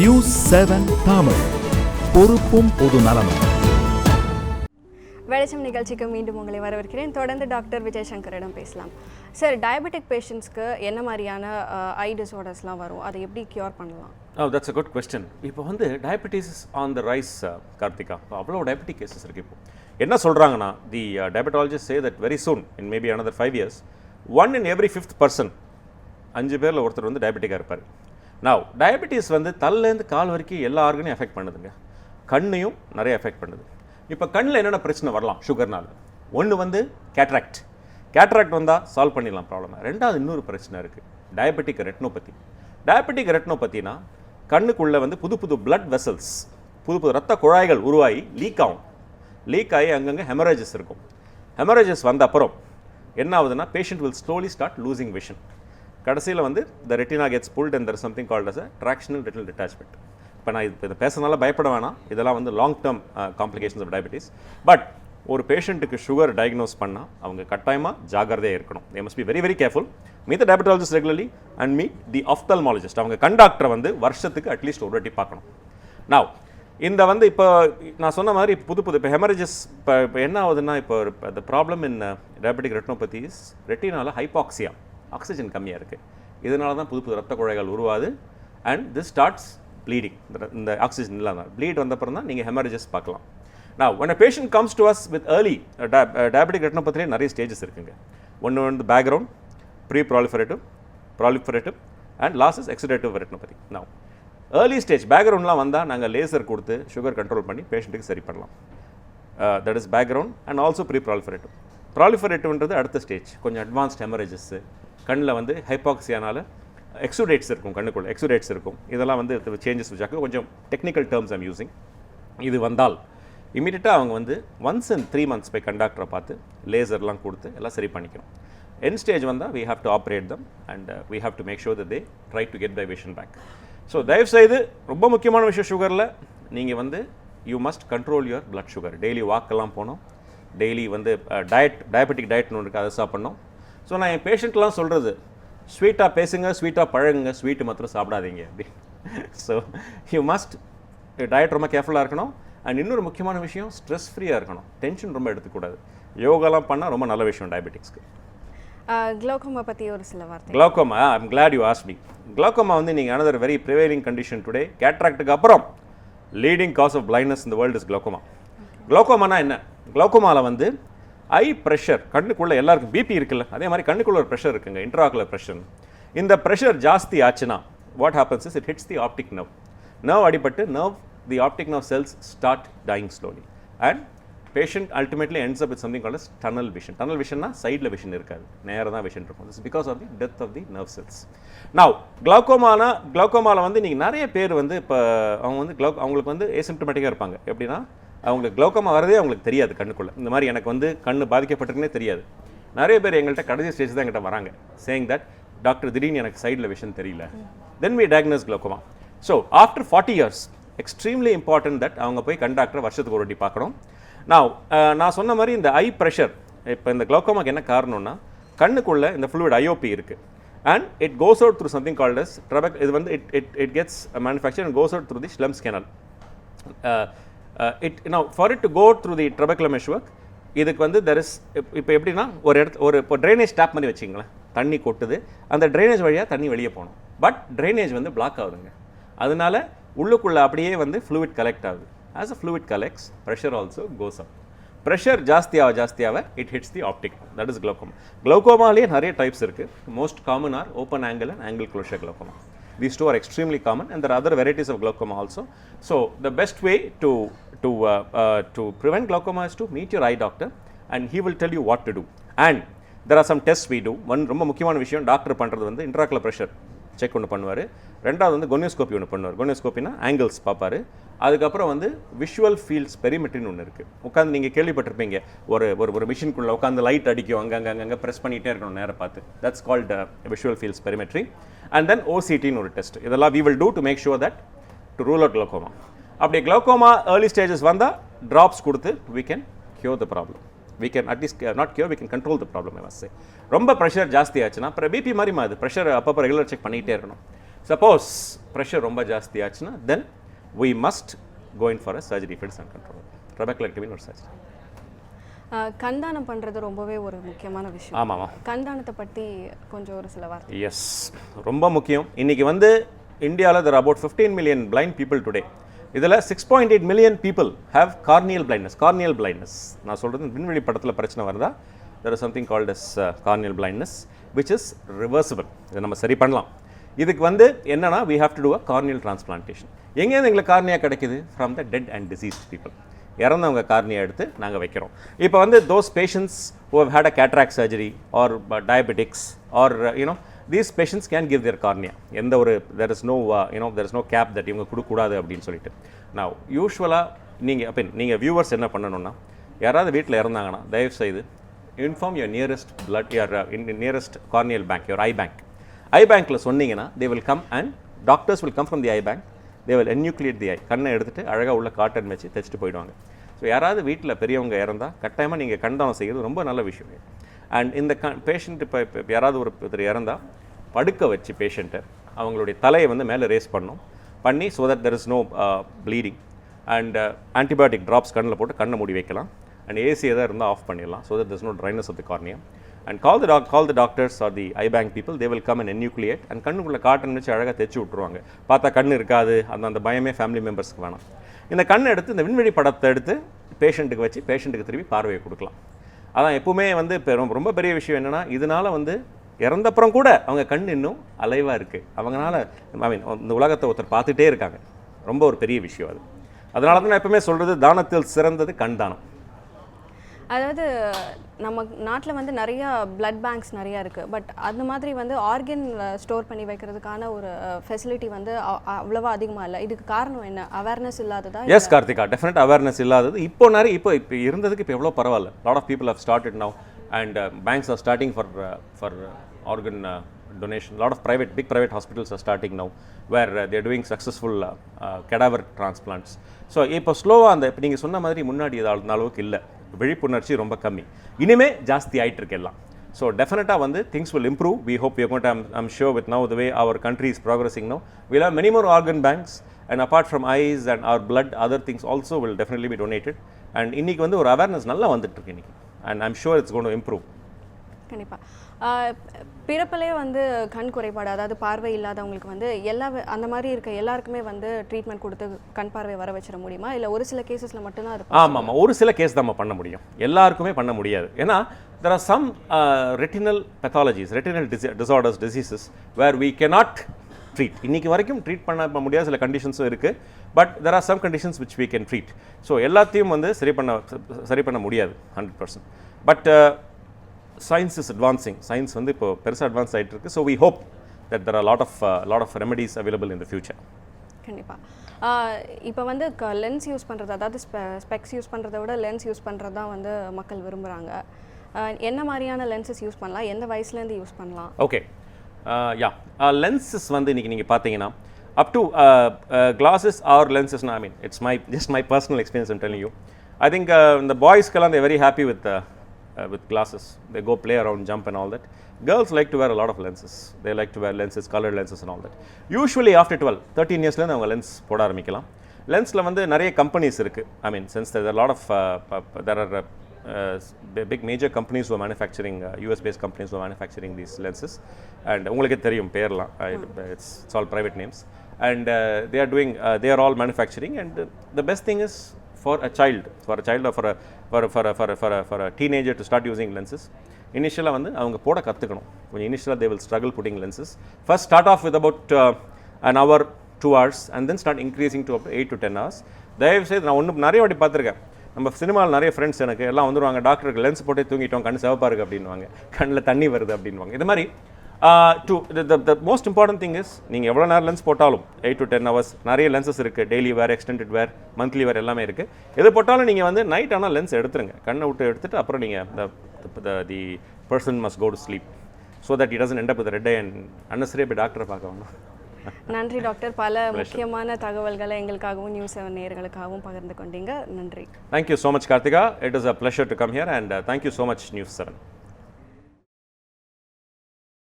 News7 Tamil பொறுப்பும் பொது நலமும். வெளிச்சம் நிகழ்ச்சிக்கு மீண்டும் உங்களை வரவேற்கிறேன். தொடர்ந்து டாக்டர் விஜய் சங்கரிடம் பேசலாம். சார், டயபெட்டிக் பேஷண்ட்ஸ்க்கு என்ன மாதிரியான ஐ டிஸார்டர்ஸ்லாம் வரும், அதை எப்படி கியூர் பண்ணலாம்? That's a good question. இப்போ வந்து diabetes on the rise Karthika. அவ்வளோ டயபெட்டிக் கேசஸ் இருக்குது. இப்போ என்ன சொல்கிறாங்கன்னா, the diabetologist say that very soon in maybe another 5 years 1 in every 5th person 5 பேரில் ஒருத்தர் வந்து டயபெட்டிக்காக இருப்பார். நான் டயபெட்டிஸ் வந்து தலைலேருந்து கால் வரைக்கும் எல்லா ஆர்கனையும் எஃபெக்ட் பண்ணுதுங்க. கண்ணையும் நிறைய எஃபெக்ட் பண்ணுது. இப்போ கண்ணில் என்னென்ன பிரச்சனை வரலாம் சுகர்னால்? ஒன்று வந்து கேட்ராக்ட் வந்தால் சால்வ் பண்ணிடலாம் ப்ராப்ளம். ரெண்டாவது இன்னொரு பிரச்சனை இருக்குது, டயபெட்டிக் ரெட்டினோபதி. டயபெட்டிக் ரெட்டினோபதினா கண்ணுக்குள்ளே வந்து புது புது பிளட் வெசல்ஸ், புது ரத்த குழாய்கள் உருவாகி லீக் ஆகி அங்கங்கே ஹெமரேஜஸ் இருக்கும். ஹெமரேஜஸ் வந்த அப்புறம் என்ன ஆகுதுன்னா, patient will slowly start losing vision. கடைசியில் வந்து the retina gets pulled and there is something called as a tractional retinal detachment. இப்போ நான் இதை பேசுறதுனால பயப்பட வேணாம், இதெல்லாம் வந்து long term complications of diabetes. But ஒரு பேஷண்ட்டுக்கு சுகர் டயக்னோஸ் பண்ணால் அவங்க கட்டாயமாக ஜாகிரதையாக இருக்கணும். they must be very very careful. meet the diabetologist regularly and meet the ophthalmologist. அவங்க கண் டாக்டரை வந்து வருஷத்துக்கு அட்லீஸ்ட் ஒரு வாட்டி பார்க்கணும். now இந்த வந்து இப்போ நான் சொன்ன மாதிரி புது இப்போ ஹெமரேஜஸ் இப்போ என்ன ஆகுதுன்னா, இப்போ the problem in diabetic retinopathy is retinal hypoxia, oxygen கம்மியாக இருக்குது. இதனால தான் புது ரத்த குழாய்கள் உருவாது. And this starts bleeding. இந்த ஆக்சிஜன் இல்லாமல் ப்ளீட் வந்தப்பறம் தான் நீங்கள் ஹெமரேஜஸ் பார்க்கலாம். நான் when a patient comes to us with early diabetic retinopathy நிறைய ஸ்டேஜஸ் இருக்குங்க. ஒன்று வந்து background, pre and last is exudative retinopathy. நான் ஏர்லி ஸ்டேஜ் பேக்ரவுண்ட்லாம் வந்தால் நாங்கள் லேசர் கொடுத்து சுகர் கண்ட்ரோல் பண்ணி பேஷண்ட்டுக்கு சரி பண்ணலாம். That is background and also ப்ராலிஃபரேட்டிவ்ன்றது அடுத்த ஸ்டேஜ். கொஞ்சம் அட்வான்ஸ்ட் ஹெமரேஜஸ், கண்ணில் வந்து ஹைபாக்சியானால எக்ஸுடேட்ஸ் இருக்கும், கண்ணுக்குள்ள எக்ஸுடேட்ஸ் இருக்கும். இதெல்லாம் வந்து சேஞ்சஸ் வச்சாக்க கொஞ்சம் டெக்னிக்கல் டேர்ம்ஸ் ஐம் யூஸிங். இது வந்தால் இமீடியட்டாக அவங்க வந்து ஒன்ஸ் இன் 3 months போய் கண்டாக்டரை பார்த்து லேசர்லாம் கொடுத்து எல்லாம் சரி பண்ணிக்கணும். என் ஸ்டேஜ் வந்தால் we have to operate them and we have to make sure that they try to get their vision back. So தயவுசெய்து ரொம்ப முக்கியமான விஷயம் சுகரில், நீங்கள் வந்து you must control your blood sugar. Daily வாக்கெல்லாம் போகணும், டெய்லி வந்து டயபெட்டிக் டயட்னு ஒன்று இருக்குது, அதை சாப்பிட்ணும். ஸோ நான் என் பேஷண்ட்லாம் சொல்கிறது, ஸ்வீட்டாக பேசுங்க, ஸ்வீட்டாக பழகுங்க, ஸ்வீட்டு மாத்திரம் சாப்பிடாதீங்க அப்படி. ஸோ யூ மஸ்ட் டயட் ரொம்ப கேர்ஃபுல்லாக இருக்கணும். அண்ட் இன்னொரு முக்கியமான விஷயம், ஸ்ட்ரெஸ் ஃப்ரீயாக இருக்கணும், டென்ஷன் ரொம்ப எடுத்துக்கூடாது. யோகாலாம் பண்ணால் ரொம்ப நல்ல விஷயம் டயபெட்டிக்ஸ்க்கு. குளோகோமா பற்றி ஒரு சில வார்த்தை. Glaucoma, I'm glad you asked me. Glaucoma வந்து நீங்கள் another very prevailing condition today. கேட்ராக்டுக்கு அப்புறம் leading cause of blindness in the world is glaucoma. குளோகோமானா என்ன? குளோகோமாவில் வந்து ஐ ப்ரெஷர், கண்ணுக்குள்ளே எல்லாருக்கும் பிபி இருக்குல்ல, அதே மாதிரி கண்ணுக்குள்ள ஒரு ப்ரெஷர் இருக்குங்க, இன்ட்ராகுலர் ப்ரெஷர். இந்த ப்ரெஷர் ஜாஸ்தி ஆச்சுன்னா what happens is it hits the optic nerve அடிபட்டு the optic nerve cells start dying slowly and patient ultimately ends up with something called tunnel vision. Tunnel விஷன்னா சைடில் விஷன் இருக்காது, நேராக தான் விஷன் இருக்கும். This because of the death of the nerve cells. Now குளோகோமாவில் வந்து நீங்கள் நிறைய பேர் வந்து இப்போ அவங்க வந்து அவங்களுக்கு வந்து ஏசிம்டமேட்டிக்காக இருப்பாங்க. எப்படின்னா அவங்களுக்கு குளோகோமா வரதே அவங்களுக்கு தெரியாது, கண்ணுக்குள்ளே இந்த மாதிரி எனக்கு வந்து கண்ணு பாதிக்கப்பட்டிருக்குன்னே தெரியாது. நிறைய பேர் எங்கள்கிட்ட கடைசி ஸ்டேஜ் தான் எங்கிட்ட வராங்க, சேயிங் தட் டாக்டர் திடீர்னு எனக்கு சைடில் விஷன் தெரியல. Then we diagnose glaucoma. So after 40 years extremely important that அவங்க போய் கண் டாக்டரை வருஷத்துக்கு ஒரு வாட்டி பார்க்கணும். நான் சொன்ன மாதிரி இந்த ஐ ப்ரெஷர், இப்போ இந்த குளோகோமாக்கு என்ன காரணம்னா, கண்ணுக்குள்ளே இந்த ஃப்ளூயிட் ஐஓபி இருக்குது and it goes out through something called as இது வந்து it gets manufacture and goes out through the Schlemm's canal. for it to go through the trabecular meshwork, இதுக்கு வந்து there is இப்போ எப்படின்னா ஒரு ட்ரைனேஜ் டேப் மாதிரி வச்சிங்களேன், தண்ணி கொட்டுது, அந்த ட்ரைனேஜ் வழியாக தண்ணி வெளியே போகணும். பட் ட்ரைனேஜ் வந்து பிளாக் ஆகுதுங்க, அதனால உள்ளுக்குள்ளே அப்படியே வந்து ஃப்ளூயிட் கலெக்ட் ஆகுது. As a fluid collects, pressure also goes up. Pressure ஜாஸ்தியாக it hits the optic, that is glaucoma. குளோகோமாலேயே நிறைய டைப்ஸ் இருக்குது. Most common are open angle and angle closure glaucoma. These two are extremely common and there are other varieties of glaucoma also. So the best way to prevent glaucoma is to meet your eye doctor and he will tell you what to do. And there are some tests we do. One ரொம்ப முக்கியமான விஷயம், doctor பண்ணுறது வந்து intraocular pressure check ஒன்று பண்ணுவார். ரெண்டாவது வந்து கொனியோஸ்கோப்பி ஒன்று பண்ணுவார். கொனியோஸ்கோப்பினா ஆங்கிள்ஸ் பார்ப்பார். அதுக்கப்புறம் வந்து விஷுவல் ஃபீல்ட்ஸ் பெரிமெட்ரின்னு ஒன்று இருக்குது. உட்காந்து நீங்கள் கேள்விப்பட்டிருப்பீங்க, ஒரு மிஷின்குள்ளே உட்காந்து லைட் அடிக்கும், அங்கங்கே ப்ரெஸ் பண்ணிகிட்டே இருக்கணும் நேராக பார்த்து. That's called visual fields perimetry. And then ஓசிடின்னு ஒரு டெஸ்ட். இதெல்லாம் we will do to make sure that to rule out glaucoma. அப்படி glaucoma early stages வந்தால் ட்ராப்ஸ் கொடுத்து we can cure the problem. We can at least not cure, we can control the problem, I must say. ரொம்ப pressure ஜாஸ்தி ஆச்சுன்னா அப்புறம் BP மாதிரி அது pressure அப்பப்போ ரெகுலர் செக் பண்ணிகிட்டே இருக்கணும். சப்போஸ் ப்ரெஷர் ரொம்ப ஜாஸ்தி ஆச்சுன்னா தென் we must go in for a surgery if it is uncontrollable. Trabeculectomy or surgery. கண்தானம் பண்ணுறது ரொம்பவே ஒரு முக்கியமான விஷயம். ஆமாம். கண்தானத்தை பற்றி கொஞ்சம் ஒரு சில வார்த்தை. எஸ், ரொம்ப முக்கியம். இன்றைக்கி வந்து இந்தியாவில் there are about 15 million blind people today. இதில் 6.8 million people have corneal blindness. நான் சொல்கிறது விண்வெளி படத்தில் பிரச்சனை வருதா, there is something called as corneal blindness which is reversible. இதை நம்ம சரி பண்ணலாம். இதுக்கு வந்து என்னன்னா we have to do a corneal transplantation. எங்கேருந்து எங்களுக்கு கார்னியா கிடைக்குது? from the dead and deceased people. இறந்தவங்க கார்னியா எடுத்து நாங்கள் வைக்கிறோம். இப்போ வந்து those patients who have had a cataract surgery or diabetics or these patients can give their cornea. எந்த ஒரு there is no cap that இவங்க கொடுக்கக்கூடாது அப்படின்னு சொல்லிட்டு. now யூஸ்வலாக நீங்கள் வியூவர்ஸ் என்ன பண்ணணும்னா, யாராவது வீட்டில் இறந்தாங்கன்னா தயவு செய்து inform your nearest nearest corneal bank, your eye bank. eye bankல சொன்னீங்கன்னா they will come and doctors will come from the eye bank. they will enucleate the eye. கண்ணை எடுத்துகிட்டு அழகாக உள்ள காட்டன் வச்சு தைச்சிட்டு போயிடுவாங்க. ஸோ யாராவது வீட்டில் பெரியவங்க இறந்தால் கட்டாயமாக நீங்கள் கண்தானம் செய்கிறது ரொம்ப நல்ல விஷயம். அண்ட் இந்த பேஷண்ட் இப்போ யாராவது ஒருத்தர் இறந்தால் படுக்க வச்சு பேஷண்ட்டை அவங்களுடைய தலையை வந்து மேலே ரேஸ் பண்ணி so that there is no bleeding and antibiotic drops கண்ணில் போட்டு கண்ணை மூடி வைக்கலாம். அண்ட் ஏசி எதாவது இருந்தால் ஆஃப் பண்ணிடலாம் so that there is no dryness of the cornea. and call the doctors or the eye bank people. they will come and enucleate and கண்ணுக்குள்ள cotton வச்சு அழகாக தைச்சு விட்ருவாங்க. பார்த்தா கண் இருக்காது, அந்த பயமே ஃபேமிலி மெம்பர்ஸ்க்கு வேணாம். இந்த கண்ணை எடுத்து இந்த விண்வெளி படத்தை எடுத்து பேஷண்ட்டுக்கு வச்சு பேஷண்ட்டுக்கு திரும்பி பார்வையை கொடுக்கலாம். அதான் எப்பவுமே வந்து ரொம்ப பெரிய விஷயம் என்னென்னா, இதனால் வந்து இறந்தப்புறம் கூட அவங்க கண் இன்னும் அலைவாக இருக்குது. அவங்களால இந்த உலகத்தை ஒருத்தர் பார்த்துட்டே இருக்காங்க. ரொம்ப ஒரு பெரிய விஷயம் அது. அதனால தான் நான் எப்பவுமே சொல்கிறது, தானத்தில் சிறந்தது கண் தானம். அதாவது நம்ம நாட்டில் வந்து நிறையா பிளட் பேங்க்ஸ் நிறையா இருக்குது. பட் அந்த மாதிரி வந்து ஆர்கன் ஸ்டோர் பண்ணி வைக்கிறதுக்கான ஒரு ஃபெசிலிட்டி வந்து அவ்வளோவா அதிகமாக இல்லை. இதுக்கு காரணம் என்ன? அவேர்னஸ் இல்லாததா? எஸ் கார்த்திகா, டெஃபினட் அவேர்னஸ் இல்லாதது. இப்போ இருந்ததுக்கு இப்போ எவ்வளோ பரவாயில்ல. Lot of people have started now and banks are starting for organ donation. lot of big private hospitals are starting now where they are doing successful cadaver transplants. so இப்போ ஸ்லோவாக இப்போ நீங்கள் சொன்ன மாதிரி முன்னாடி அந்த அளவுக்கு இல்லை, விழிப்புணர்ச்சி ரொம்ப கம்மி. இனிமே ஜாஸ்தி ஆகிட்டு இருக்கு எல்லாம். ஸோ டெஃபினட்டாக வந்து things will improve. We hope you got I'm sure with now the way our country is progressing now we'll have many more organ banks and apart from eyes and our blood other things also will definitely be donated. And இன்றைக்கி வந்து ஒரு awareness நல்லா வந்துட்டு இருக்கு இன்றைக்கி. And I'm sure it's going to improve. கண்டிப்பாக. பிறப்பிலே வந்து கண் குறைபாடு, அதாவது பார்வை இல்லாதவங்களுக்கு வந்து அந்த மாதிரி இருக்க எல்லாருக்குமே வந்து ட்ரீட்மெண்ட் கொடுத்து கண் பார்வை வர வச்சிட முடியுமா? இல்லை ஒரு சில கேசஸில் மட்டும்தான் இருக்கும்? ஆமாம், ஒரு சில கேஸ் தான் நம்ம பண்ண முடியும், எல்லாருக்குமே பண்ண முடியாது. ஏன்னா there are some retinal pathologies, retinal disorders, diseases where we cannot treat. இன்னைக்கு வரைக்கும் ட்ரீட் பண்ண முடியாத சில கண்டிஷன்ஸும் இருக்குது. But there are some conditions which we can treat. So எல்லாத்தையும் வந்து சரி பண்ண முடியாது 100%. But science is advancing. science வந்து இப்போ பெருசாக அட்வான்ஸ் ஆகிட்டு இருக்கு. So we hope that there are lot of remedies available in the future. கண்டிப்பாக. இப்போ வந்து லென்ஸ் யூஸ் பண்ணுறது, அதாவது ஸ்பெக்ஸ் யூஸ் பண்ணுறத விட லென்ஸ் யூஸ் பண்ணுறது தான் வந்து மக்கள் விரும்புகிறாங்க. என்ன மாதிரியான லென்சஸ் யூஸ் பண்ணலாம்? எந்த வயசுலேருந்து யூஸ் பண்ணலாம்? ஓகே, லென்சஸ் வந்து இன்றைக்கி நீங்கள் பார்த்தீங்கன்னா up to glasses or lenses. I mean it's just my personal experience I'm telling you. I think the boys they're very happy with glasses. They go play around, jump and all that. Girls like to wear a lot of lenses. They like to wear lenses, colored lenses and all that. Usually after 13 years அவங்க lens போட ஆரம்பிக்கலாம். லென்ஸில் வந்து நிறைய companies இருக்குது. I mean since there are a lot of there are big major companies who are manufacturing US based companies who are manufacturing these lenses, and உங்களுக்கு தெரியும் பேர்லாம், it's all private names, and they are all manufacturing, and the best thing is for a child or for a teenager to start using lenses. Initially வந்து அவங்க போட கற்றுக்கணும். கொஞ்சம் initially they will struggle putting lenses. First start off with about an hour, 2 hours and then start increasing to up to 8 to 10 hours. தயவு செய்து நான் நிறைய வாட்டி பார்த்துருக்கேன். நம்ம சினிமாவில் நிறைய ஃப்ரெண்ட்ஸ் எனக்கு எல்லாம் வந்துடுவாங்க, டாக்டருக்கு லென்ஸ் போட்டே தூங்கிட்டோம், கண் சிவப்பாக இருக்குது அப்படின்வாங்க, கண்ணில் தண்ணி வருது அப்படின்வாங்க. இது மாதிரி the most important thing is நீங்கள் எவ்வளோ நேரம் லென்ஸ் போட்டாலும் 8 to 10 hours நிறைய லென்சஸ் இருக்குது. டெய்லி வேர், எக்ஸ்டெண்டட் வேர், மந்த்லி வேர் எல்லாமே இருக்குது. எது போட்டாலும் நீங்கள் வந்து நைட் ஆனால் லென்ஸ் எடுத்துருங்க, கண்ணை விட்டு எடுத்துட்டு அப்புறம் நீங்கள் the person must go to sleep so that he doesn't end up with a red eye and unnecessary போய் டாக்டரை பார்க்க வேணும். நன்றி டாக்டர். பல முக்கியமான தகவல்களை எங்களுக்காகவும் News7 நேயர்களுக்காகவும் பகிர்ந்து கொண்டீங்க. நன்றி. Thank you so much Karthika. It is a pleasure to come here and thank you so much News7.